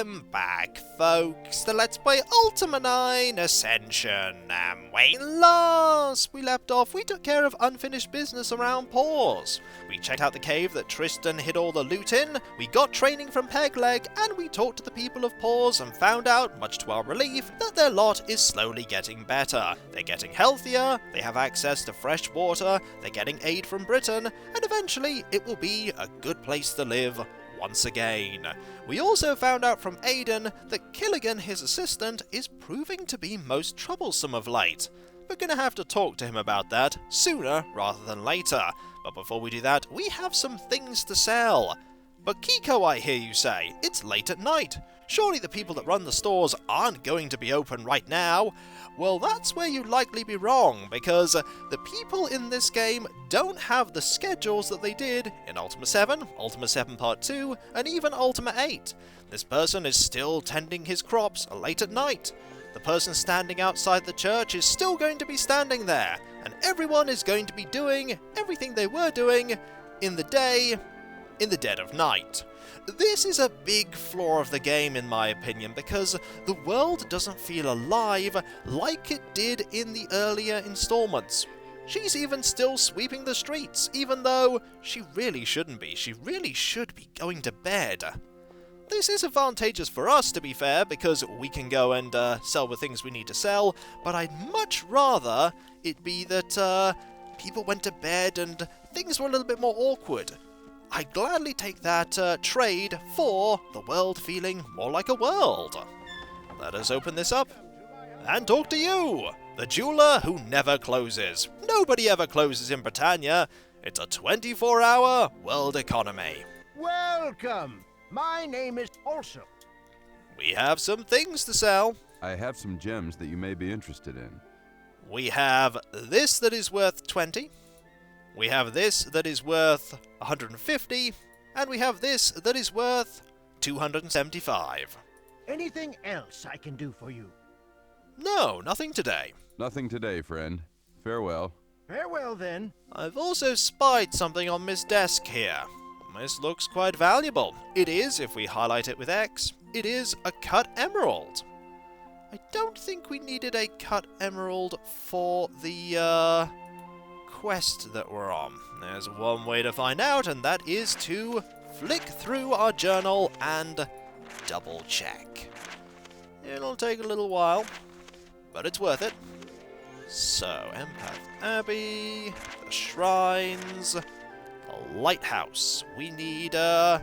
Welcome back, folks, to Let's Play Ultima IX Ascension. And when last we left off, we took care of unfinished business around Paws. We checked out the cave that Tristan hid all the loot in, we got training from Pegleg, and we talked to the people of Paws and found out, much to our relief, that their lot is slowly getting better. They're getting healthier, they have access to fresh water, they're getting aid from Britain, and eventually it will be a good place to live once again. We also found out from Aiden that Killigan, his assistant, is proving to be most troublesome of late. We're gonna have to talk to him about that sooner rather than later. But before we do that, we have some things to sell. But Kiko, I hear you say, it's late at night. Surely the people that run the stores aren't going to be open right now. Well, that's where you'd likely be wrong, because the people in this game don't have the schedules that they did in Ultima VII, Ultima VII Part 2, and even Ultima VIII. This person is still tending his crops late at night. The person standing outside the church is still going to be standing there, and everyone is going to be doing everything they were doing in the day, in the dead of night. This is a big flaw of the game in my opinion, because the world doesn't feel alive like it did in the earlier installments. She's even still sweeping the streets, even though she really shouldn't be. She really should be going to bed. This is advantageous for us, to be fair, because we can go and sell the things we need to sell, but I'd much rather it be that people went to bed and things were a little bit more awkward. I'd gladly take that trade for the world feeling more like a world. Let us open this up and talk to you, the jeweler who never closes. Nobody ever closes in Britannia. It's a 24-hour world economy. Welcome! My name is also. We have some things to sell. I have some gems that you may be interested in. We have this that is worth 20. We have this that is worth 150, and we have this that is worth 275. Anything else I can do for you? No, nothing today. Nothing today, friend. Farewell. Farewell, then. I've also spied something on Miss Desk here. This looks quite valuable. It is, if we highlight it with X, it is a cut emerald. I don't think we needed a cut emerald for the, quest that we're on. There's one way to find out, and that is to flick through our journal and double check. It'll take a little while, but it's worth it. So, Empath Abbey, the shrines, the lighthouse. We need an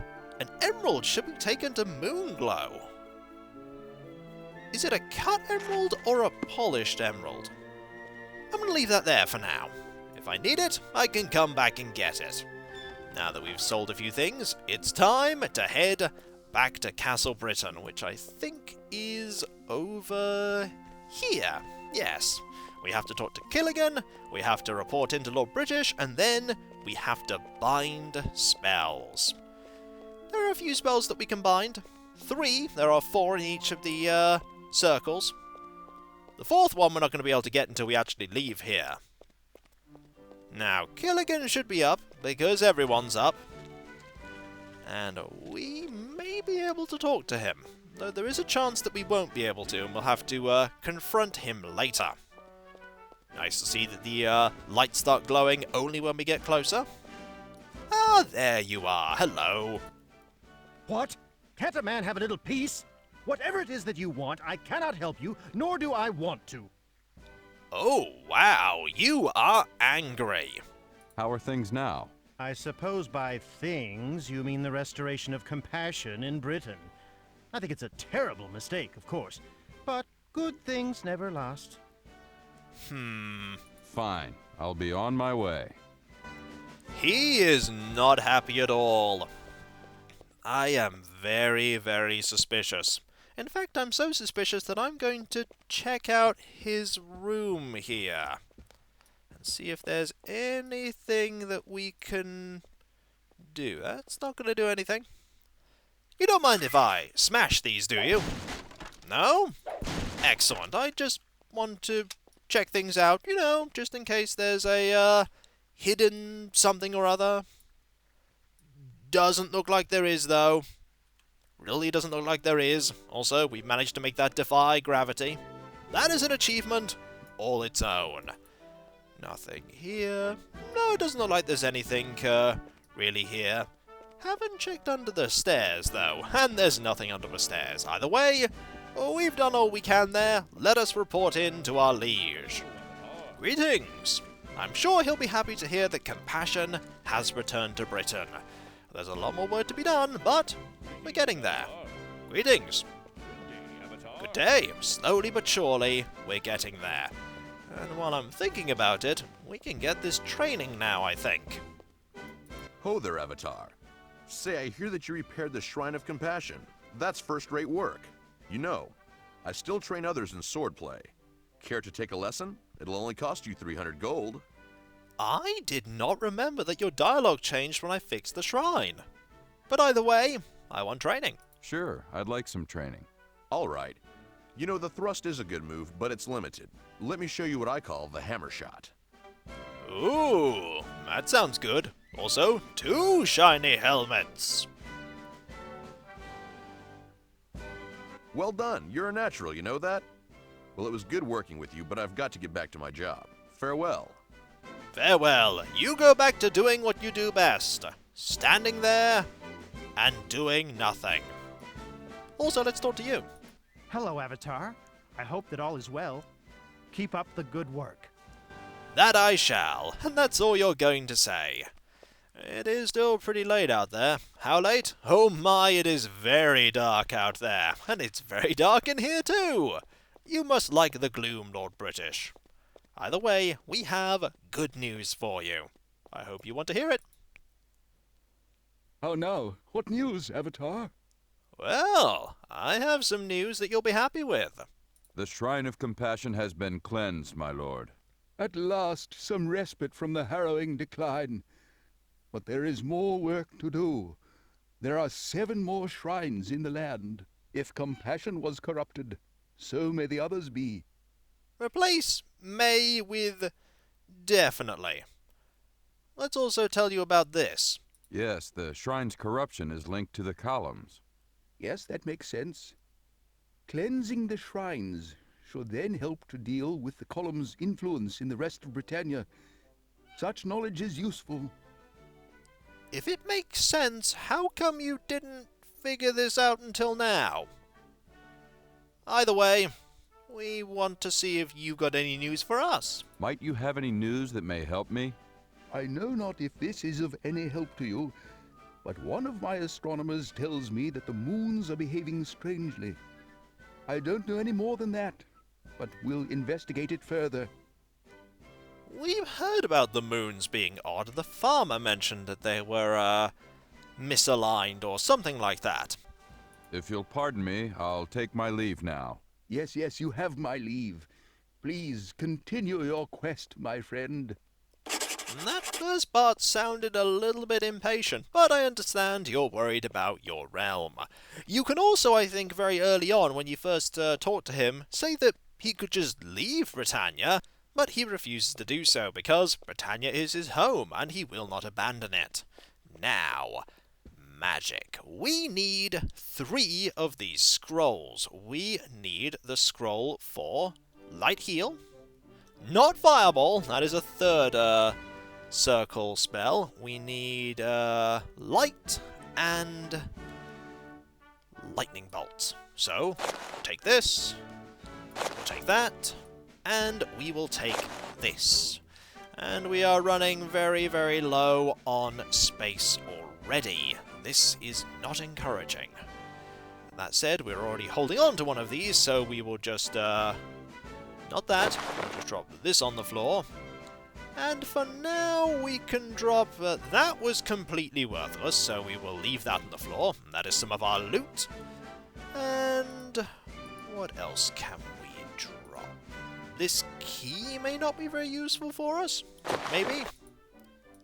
emerald should be taken to Moonglow. Is it a cut emerald or a polished emerald? I'm going to leave that there for now. If I need it, I can come back and get it. Now that we've sold a few things, it's time to head back to Castle Britain, which I think is over here. Yes. We have to talk to Killigan, we have to report into Lord British, and then we have to bind spells. There are a few spells that we can bind. 3, there are 4 in each of the circles. The 4th one we're not going to be able to get until we actually leave here. Now, Killigan should be up, because everyone's up. And we may be able to talk to him. Though there is a chance that we won't be able to, and we'll have to confront him later. Nice to see that the lights start glowing only when we get closer. Ah, there you are. Hello. What? Can't a man have a little peace? Whatever it is that you want, I cannot help you, nor do I want to. Oh, wow, you are angry. How are things now? I suppose by things you mean the restoration of compassion in Britain. I think it's a terrible mistake, of course, but good things never last. Fine. I'll be on my way. He is not happy at all. I am very, very suspicious. In fact, I'm so suspicious that I'm going to check out his room here and see if there's anything that we can do. That's not going to do anything. You don't mind if I smash these, do you? No? Excellent. I just want to check things out, you know, just in case there's a hidden something or other. Doesn't look like there is, though. Really doesn't look like there is. Also, we've managed to make that defy gravity. That is an achievement all its own. Nothing here. No, it doesn't look like there's anything really here. Haven't checked under the stairs, though, and there's nothing under the stairs. Either way, we've done all we can there. Let us report in to our liege. Greetings! I'm sure he'll be happy to hear that compassion has returned to Britain. There's a lot more work to be done, but we're getting there. Greetings! Good day. Slowly but surely, we're getting there. And while I'm thinking about it, we can get this training now, I think. Ho there, Avatar. Say, I hear that you repaired the Shrine of Compassion. That's first-rate work. You know, I still train others in swordplay. Care to take a lesson? It'll only cost you 300 gold. I did not remember that your dialogue changed when I fixed the shrine. But either way, I want training. Sure, I'd like some training. All right. You know, the thrust is a good move, but it's limited. Let me show you what I call the hammer shot. Ooh, that sounds good. Also, 2 shiny helmets. Well done. You're a natural, you know that? Well, it was good working with you, but I've got to get back to my job. Farewell. Farewell. You go back to doing what you do best. Standing there and doing nothing. Also, let's talk to you. Hello, Avatar. I hope that all is well. Keep up the good work. That I shall, and that's all you're going to say. It is still pretty late out there. How late? Oh my, it is very dark out there, and it's very dark in here too. You must like the gloom, Lord British. Either way, we have good news for you. I hope you want to hear it. Oh no, what news, Avatar? Well, I have some news that you'll be happy with. The Shrine of Compassion has been cleansed, my lord. At last, some respite from the harrowing decline. But there is more work to do. There are 7 more shrines in the land. If compassion was corrupted, so may the others be. Replace may with definitely. Let's also tell you about this. Yes, the shrine's corruption is linked to the columns. Yes, that makes sense. Cleansing the shrines should then help to deal with the column's influence in the rest of Britannia. Such knowledge is useful. If it makes sense, how come you didn't figure this out until now? Either way, we want to see if you got any news for us. Might you have any news that may help me? I know not if this is of any help to you, but one of my astronomers tells me that the moons are behaving strangely. I don't know any more than that, but we'll investigate it further. We've heard about the moons being odd. The farmer mentioned that they were, misaligned or something like that. If you'll pardon me, I'll take my leave now. Yes, yes, you have my leave. Please continue your quest, my friend. That first part sounded a little bit impatient, but I understand you're worried about your realm. You can also, I think, very early on when you first talked to him, say that he could just leave Britannia, but he refuses to do so because Britannia is his home and he will not abandon it. Now, magic. We need 3 of these scrolls. We need the scroll for Light Heal, not Fireball, that is a 3rd circle spell. We need Light and Lightning Bolt. So, take this, we'll take that, and we will take this. And we are running very, very low on space already. This is not encouraging. That said, we're already holding on to one of these, so we will just, not that, we'll just drop this on the floor. And for now, we can drop, that was completely worthless, so we will leave that on the floor. That is some of our loot. And what else can we drop? This key may not be very useful for us. Maybe.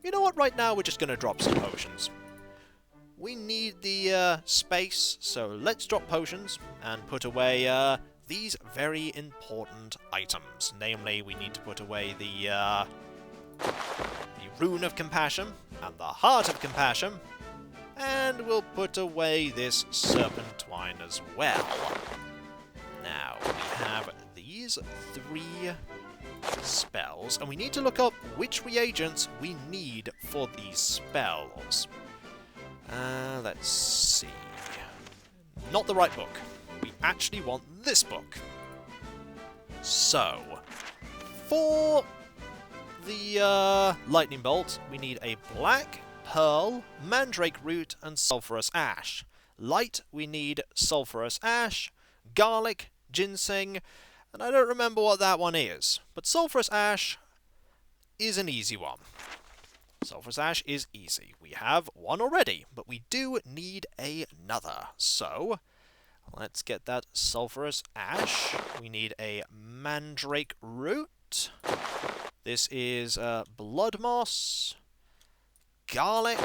You know what, right now we're just going to drop some potions. We need the space, so let's drop potions and put away these very important items. Namely, we need to put away the Rune of Compassion and the Heart of Compassion. And we'll put away this serpentine as well. Now, we have these 3 spells, and we need to look up which reagents we need for these spells. Let's see. Not the right book. We actually want this book. So, for the lightning bolt, we need a black pearl, mandrake root, and sulphurous ash. Light, we need sulphurous ash, garlic, ginseng, and I don't remember what that one is. But sulphurous ash is an easy one. Sulphurous ash is easy. We have one already, but we do need another. So, let's get that sulphurous ash. We need a mandrake root. This is blood moss, garlic.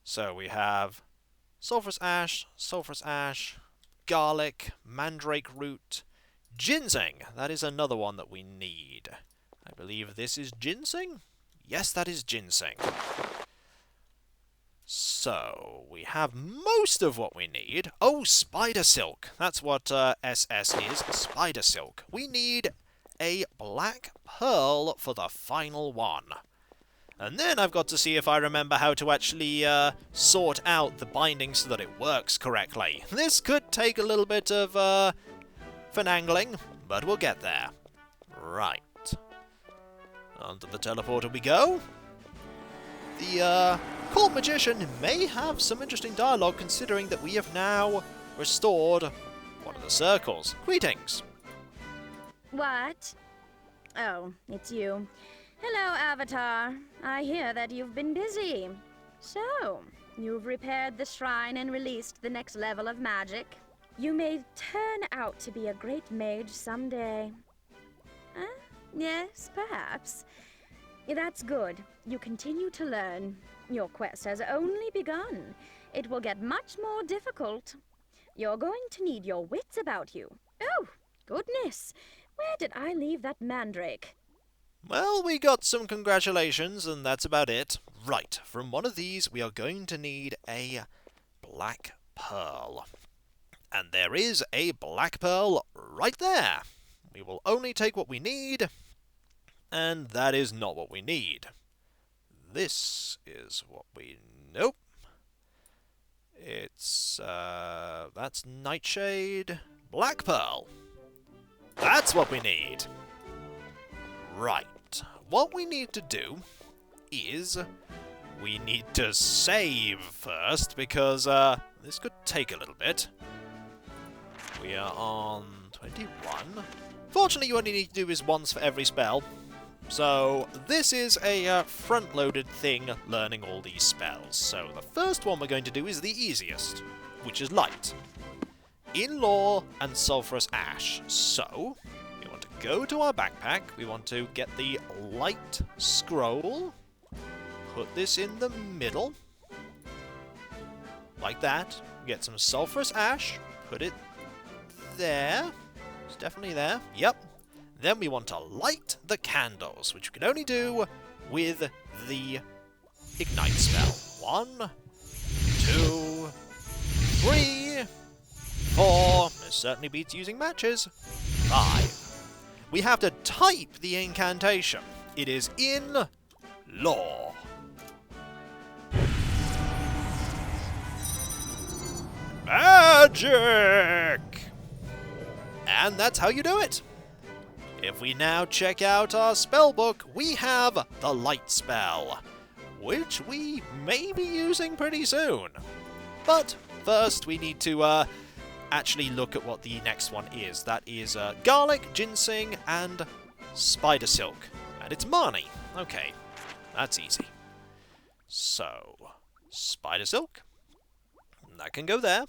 So we have sulphurous ash, garlic, mandrake root, ginseng. That is another one that we need. I believe this is ginseng? Yes, that is ginseng. So, we have most of what we need. Oh, spider silk. That's what SS is, spider silk. We need a black pearl for the final one. And then I've got to see if I remember how to actually sort out the binding so that it works correctly. This could take a little bit of finagling, but we'll get there. Right. Onto the teleporter we go. The court magician may have some interesting dialogue, considering that we have now restored one of the circles. Greetings. What? Oh, it's you. Hello, Avatar. I hear that you've been busy. So, you've repaired the shrine and released the next level of magic. You may turn out to be a great mage someday. Yes, perhaps. That's good. You continue to learn. Your quest has only begun. It will get much more difficult. You're going to need your wits about you. Oh, goodness. Where did I leave that mandrake? Well, we got some congratulations, and that's about it. Right, from one of these, we are going to need a black pearl. And there is a black pearl right there. We will only take what we need, and that is not what we need. This is what we... Nope. It's, that's Nightshade. Black pearl. That's what we need. Right. What we need to do is we need to save first, because this could take a little bit. We are on 21. Fortunately, you only need to do this once for every spell. So this is a front-loaded thing, learning all these spells. So the first one we're going to do is the easiest, which is light. In-law and sulphurous ash. So we want to go to our backpack. We want to get the light scroll. Put this in the middle. Like that. Get some sulphurous ash. Put it there. It's definitely there. Yep. Then we want to light the candles, which we can only do with the ignite spell. 1, 2, 3, 4. This certainly beats using matches. 5. We have to type the incantation. It is in law. Magic! And that's how you do it. If we now check out our spellbook, we have the light spell, which we may be using pretty soon. But first we need to actually look at what the next one is. That is garlic, ginseng, and spider silk. And it's Marnie. Okay, that's easy. So, spider silk. That can go there.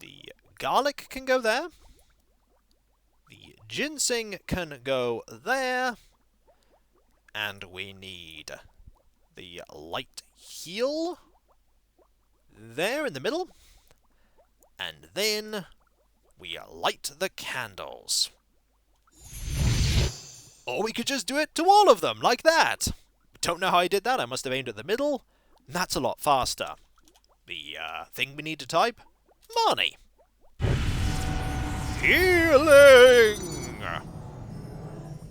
The garlic can go there. The ginseng can go there. And we need the light heal there in the middle. And then we light the candles. Or we could just do it to all of them, like that. Don't know how I did that. I must have aimed at the middle. That's a lot faster. The thing we need to type? Money. Healing!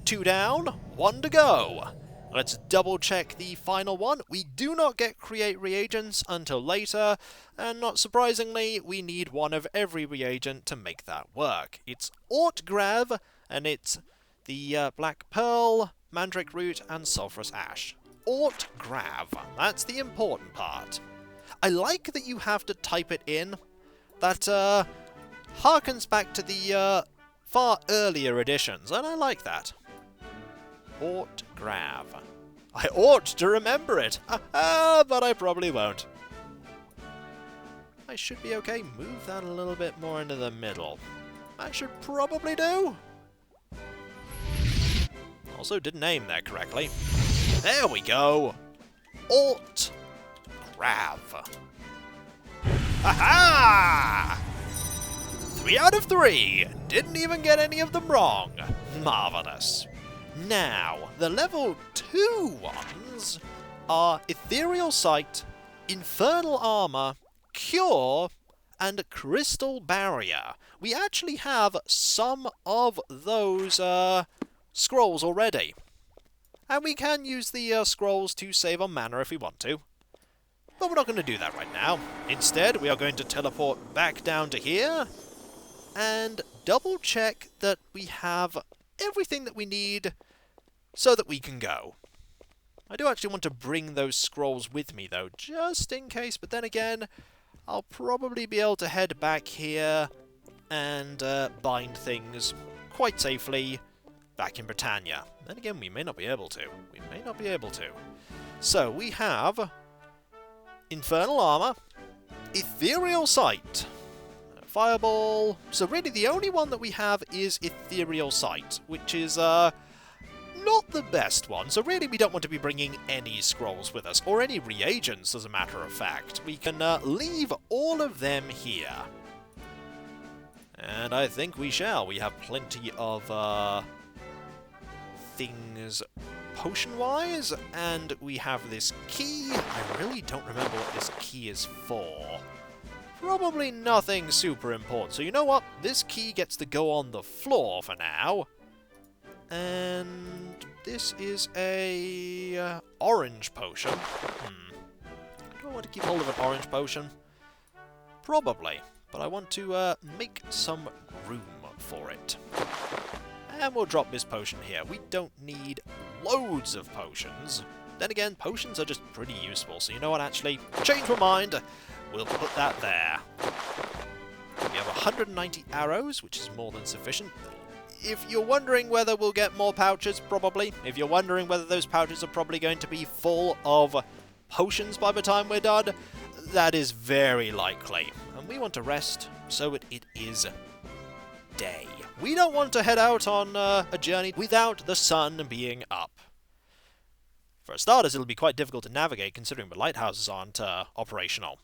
2 down, 1 to go. Let's double check the final one. We do not get create reagents until later, and not surprisingly, we need one of every reagent to make that work. It's Ortgrav, and it's the Black Pearl, Mandrake Root, and Sulphurous Ash. Ortgrav, that's the important part. I like that you have to type it in. That harkens back to the far earlier editions, and I like that. Ortgrav. I ought to remember it, but I probably won't. I should be okay. Move that a little bit more into the middle. I should probably do. Also didn't aim there correctly. There we go. Ortgrav. Aha! 3 out of 3. Didn't even get any of them wrong. Marvelous. Now, the level 2 ones are Ethereal Sight, Infernal Armor, Cure, and Crystal Barrier. We actually have some of those scrolls already. And we can use the scrolls to save on mana if we want to. But we're not going to do that right now. Instead, we are going to teleport back down to here and double check that we have everything that we need so that we can go. I do actually want to bring those scrolls with me, though, just in case. But then again, I'll probably be able to head back here and bind things quite safely back in Britannia. Then again, we may not be able to. We may not be able to. So, we have Infernal Armor, Ethereal Sight, Fireball. So really the only one that we have is Ethereal Sight, which is not the best one. So really we don't want to be bringing any scrolls with us, or any reagents as a matter of fact. We can leave all of them here. And I think we shall. We have plenty of things potion-wise, and we have this key. I really don't remember what this key is for. Probably nothing super important. So you know what? This key gets to go on the floor for now. And this is a orange potion. Do I want to keep hold of an orange potion? Probably. But I want to make some room for it. And we'll drop this potion here. We don't need loads of potions. Then again, potions are just pretty useful. So you know what, actually? Change my mind. We'll put that there. We have 190 arrows, which is more than sufficient. If you're wondering whether we'll get more pouches, probably. If you're wondering whether those pouches are probably going to be full of potions by the time we're done, that is very likely. And we want to rest, so it is day. We don't want to head out on a journey without the sun being up. For starters, it'll be quite difficult to navigate considering the lighthouses aren't operational.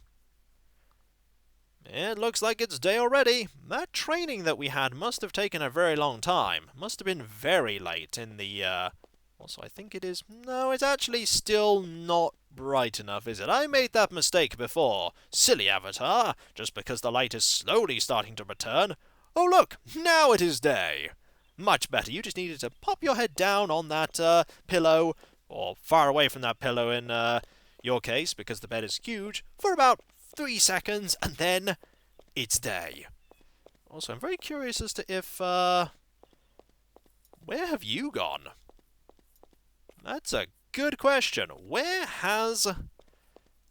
It looks like it's day already. That training that we had must have taken a very long time. Must have been very late in the, Also, I think it is... No, it's actually still not bright enough, is it? I made that mistake before. Silly Avatar. Just because the light is slowly starting to return. Oh, look! Now it is day! Much better. You just needed to pop your head down on that pillow, or far away from that pillow in your case, because the bed is huge, for about 3 seconds, and then it's day. Also, I'm very curious as to if, where have you gone? That's a good question. Where has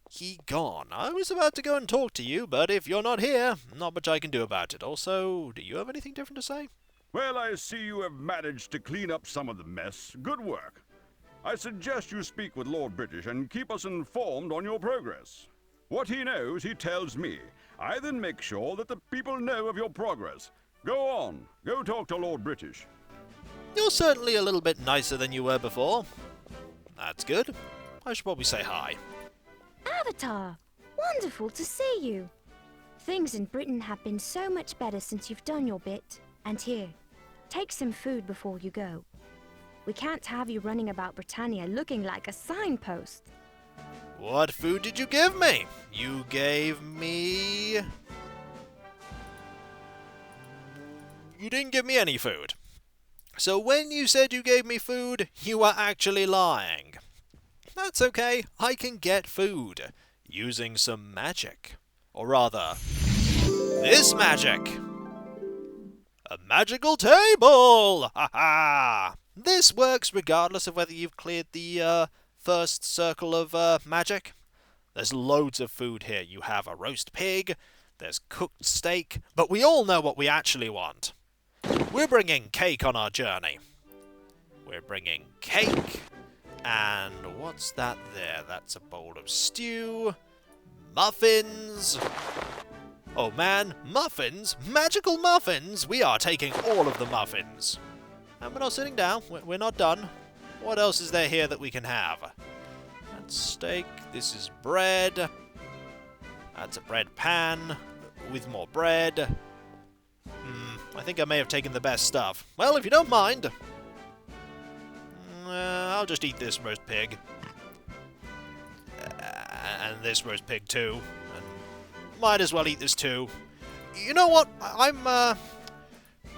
he gone? I was about to go and talk to you, but if you're not here, not much I can do about it. Also, do you have anything different to say? Well, I see you have managed to clean up some of the mess. Good work. I suggest you speak with Lord British and keep us informed on your progress. What he knows, he tells me. I then make sure that the people know of your progress. Go on. Go talk to Lord British. You're certainly a little bit nicer than you were before. That's good. I should probably say hi. Avatar! Wonderful to see you. Things in Britain have been so much better since you've done your bit. And here, take some food before you go. We can't have you running about Britannia looking like a signpost. What food did you give me? You gave me... You didn't give me any food. So when you said you gave me food, you were actually lying. That's okay, I can get food using some magic. Or rather, this magic. A magical table! Ha ha! This works regardless of whether you've cleared the first circle of magic. There's loads of food here. You have a roast pig, there's cooked steak, but we all know what we actually want. We're bringing cake on our journey. We're bringing cake, and what's that there? That's a bowl of stew, muffins. Oh man, muffins? Magical muffins? We are taking all of the muffins. And we're not sitting down, we're not done. What else is there here that we can have? That's steak, this is bread. That's a bread pan with more bread. I think I may have taken the best stuff. Well, if you don't mind, I'll just eat this roast pig. And this roast pig too. And might as well eat this too. You know what? I'm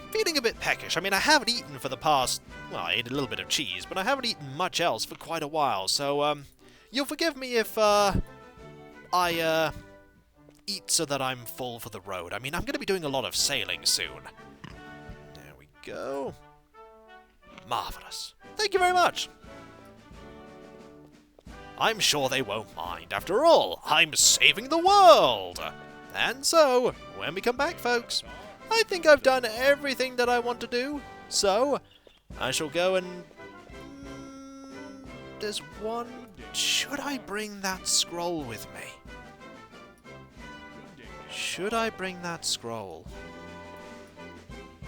feeling a bit peckish. I mean, I haven't eaten for the past... Well, I ate a little bit of cheese, but I haven't eaten much else for quite a while. So, you'll forgive me if I eat so that I'm full for the road. I mean, I'm going to be doing a lot of sailing soon. There we go. Marvellous. Thank you very much. I'm sure they won't mind. After all, I'm saving the world. And so, when we come back, folks, I think I've done everything that I want to do. So, I shall go and... there's one... Should I bring that scroll with me? Should I bring that scroll?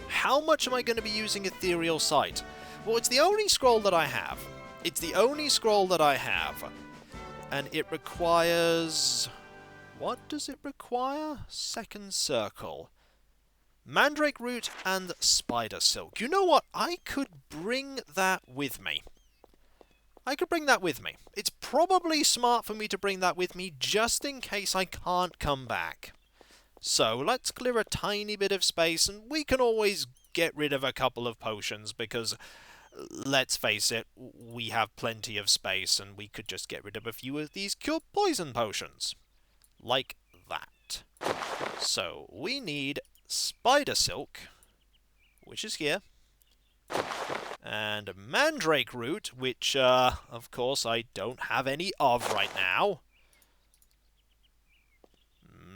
How much am I going to be using Ethereal Sight? Well, it's the only scroll that I have. It's the only scroll that I have. And it requires... What does it require? Second circle. Mandrake root and spider silk. You know what? I could bring that with me. I could bring that with me. It's probably smart for me to bring that with me just in case I can't come back. So let's clear a tiny bit of space, and we can always get rid of a couple of potions because, let's face it, we have plenty of space and we could just get rid of a few of these cure poison potions. Like that. So we need spider silk, which is here, and mandrake root, which, of course, I don't have any of right now.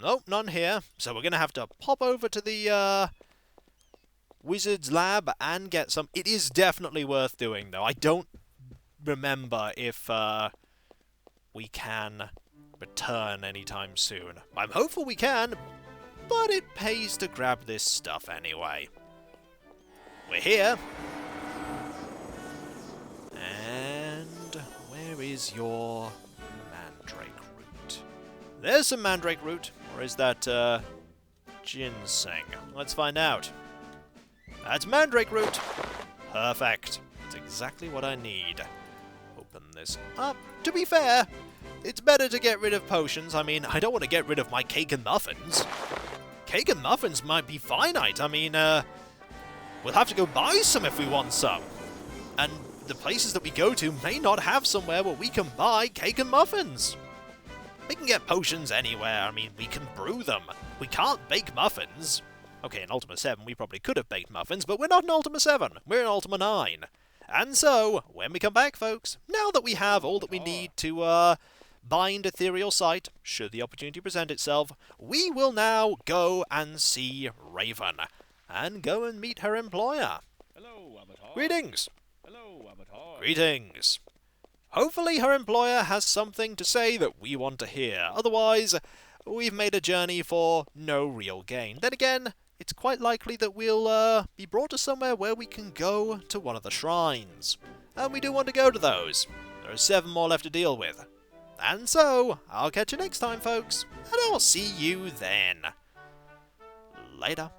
Nope, none here. So we're going to have to pop over to the wizard's lab and get some. It is definitely worth doing, though. I don't remember if we can return anytime soon. I'm hopeful we can, but it pays to grab this stuff anyway. We're here. And where is your mandrake root? There's some mandrake root. Or is that, ginseng? Let's find out. That's mandrake root. Perfect. That's exactly what I need. Open this up. To be fair, it's better to get rid of potions. I mean, I don't want to get rid of my cake and muffins. Cake and muffins might be finite. I mean, we'll have to go buy some if we want some. And the places that we go to may not have somewhere where we can buy cake and muffins. We can get potions anywhere. I mean, we can brew them. We can't bake muffins. Okay, in Ultima 7 we probably could have baked muffins, but we're not in Ultima 7. We're in Ultima 9. And so, when we come back, folks, now that we have all that we need to bind Ethereal Sight, should the opportunity present itself, we will now go and see Raven. And go and meet her employer. Hello, Avatar. Greetings. Hello, Avatar. Greetings. Hopefully her employer has something to say that we want to hear. Otherwise, we've made a journey for no real gain. Then again, it's quite likely that we'll be brought to somewhere where we can go to one of the shrines. And we do want to go to those. There are 7 more left to deal with. And so, I'll catch you next time, folks. And I'll see you then. Later.